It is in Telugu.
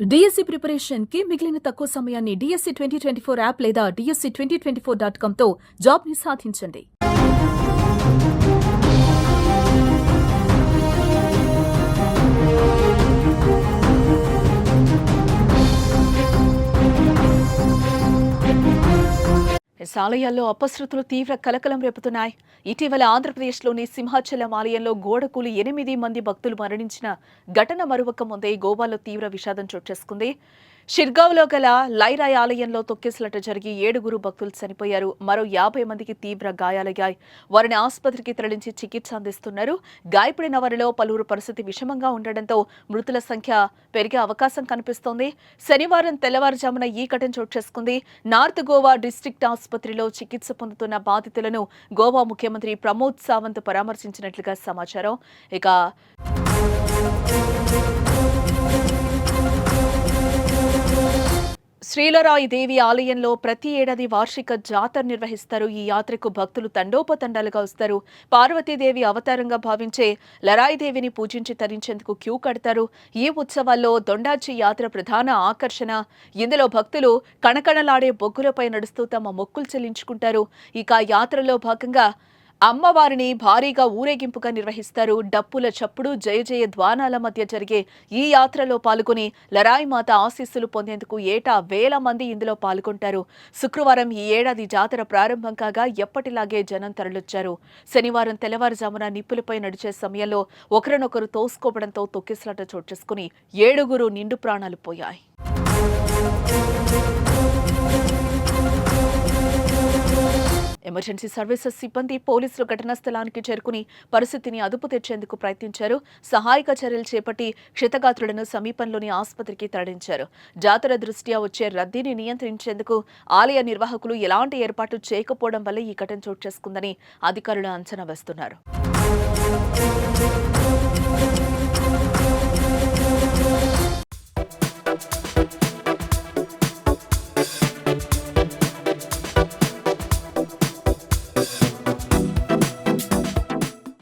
డిఎస్సి ప్రిపరేషన్ కి మిగిలిన తక్కువ సమయాన్ని డిఎస్సి 2024 యాప్ లేదా DSC2024.com తో జాబ్ ని సాధించండి. ఆలయాల్లో అపశృతులు తీవ్ర కలకలం రేపుతున్నాయి. ఇటీవల ఆంధ్రప్రదేశ్లోని సింహాచలం ఆలయంలో గోడకూలి 8 మంది భక్తులు మరణించిన ఘటన మరొక ముందే గోవాలో తీవ్ర విషాదం చోటు చేసుకుంది. షిర్గావ్లో గల లైరాయ్ ఆలయంలో తొక్కిసలాట జరిగి 7 భక్తులు చనిపోయారు. మరో 50 మందికి తీవ్ర గాయాలయ్యాయి. వారిని ఆసుపత్రికి తరలించి చికిత్స అందిస్తున్నారు. గాయపడిన వారిలో పలువురు పరిస్థితి విషమంగా ఉండడంతో మృతుల సంఖ్య పెరిగే అవకాశం కనిపిస్తోంది. శనివారం తెల్లవారుజామున ఈ ఘటన చోటు చేసుకుంది. నార్త్ గోవా డిస్ట్రిక్ట్ ఆసుపత్రిలో చికిత్స పొందుతున్న బాధితులను గోవా ముఖ్యమంత్రి ప్రమోద్ సావంత్ పరామర్శించినట్లుగా సమాచారం. ఇక శ్రీలరాయి దేవి ఆలయంలో ప్రతి ఏడాది వార్షిక జాతర నిర్వహిస్తారు. ఈ యాత్రకు భక్తులు తండోపతండాలుగా వస్తారు. పార్వతీదేవి అవతారంగా భావించే లరాయి దేవిని పూజించి తరించేందుకు క్యూ కడతారు. ఈ ఉత్సవాల్లో దొండాచి యాత్ర ప్రధాన ఆకర్షణ. ఇందులో భక్తులు కణకణలాడే బొగ్గులపై నడుస్తూ తమ మొక్కులు చెల్లించుకుంటారు. ఇక యాత్రలో భాగంగా అమ్మవారిని భారీగా ఊరేగింపుగా నిర్వహిస్తారు. డప్పుల చప్పుడు, జయ జయ ధ్వానాల మధ్య జరిగే ఈ యాత్రలో పాల్గొని లరాయి మాత ఆశీస్సులు పొందేందుకు ఏటా 1000 మంది ఇందులో పాల్గొంటారు. శుక్రవారం ఈ ఏడాది జాతర ప్రారంభం కాగా ఎప్పటిలాగే జనం తరలొచ్చారు. శనివారం తెల్లవారుజామున నిప్పులపై నడిచే సమయంలో ఒకరినొకరు తోసుకోవడంతో తొక్కిసలాట చోటు చేసుకుని 7 నిండు ప్రాణాలు పోయాయి. ఎమర్జెన్సీ సర్వీసెస్ సిబ్బంది, పోలీసులు ఘటనా స్థలానికి చేరుకుని పరిస్థితిని అదుపు తెచ్చేందుకు ప్రయత్నించారు. సహాయక చర్యలు చేపట్టి క్షతగాత్రులను సమీపంలోని ఆసుపత్రికి తరలించారు. జాతర దృష్ట్యా వచ్చే రద్దీని నియంత్రించేందుకు ఆలయ నిర్వాహకులు ఎలాంటి ఏర్పాటు చేయకపోవడం వల్ల ఈ ఘటన చోటు చేసుకుందని అధికారులు అంచనా వేస్తున్నారు.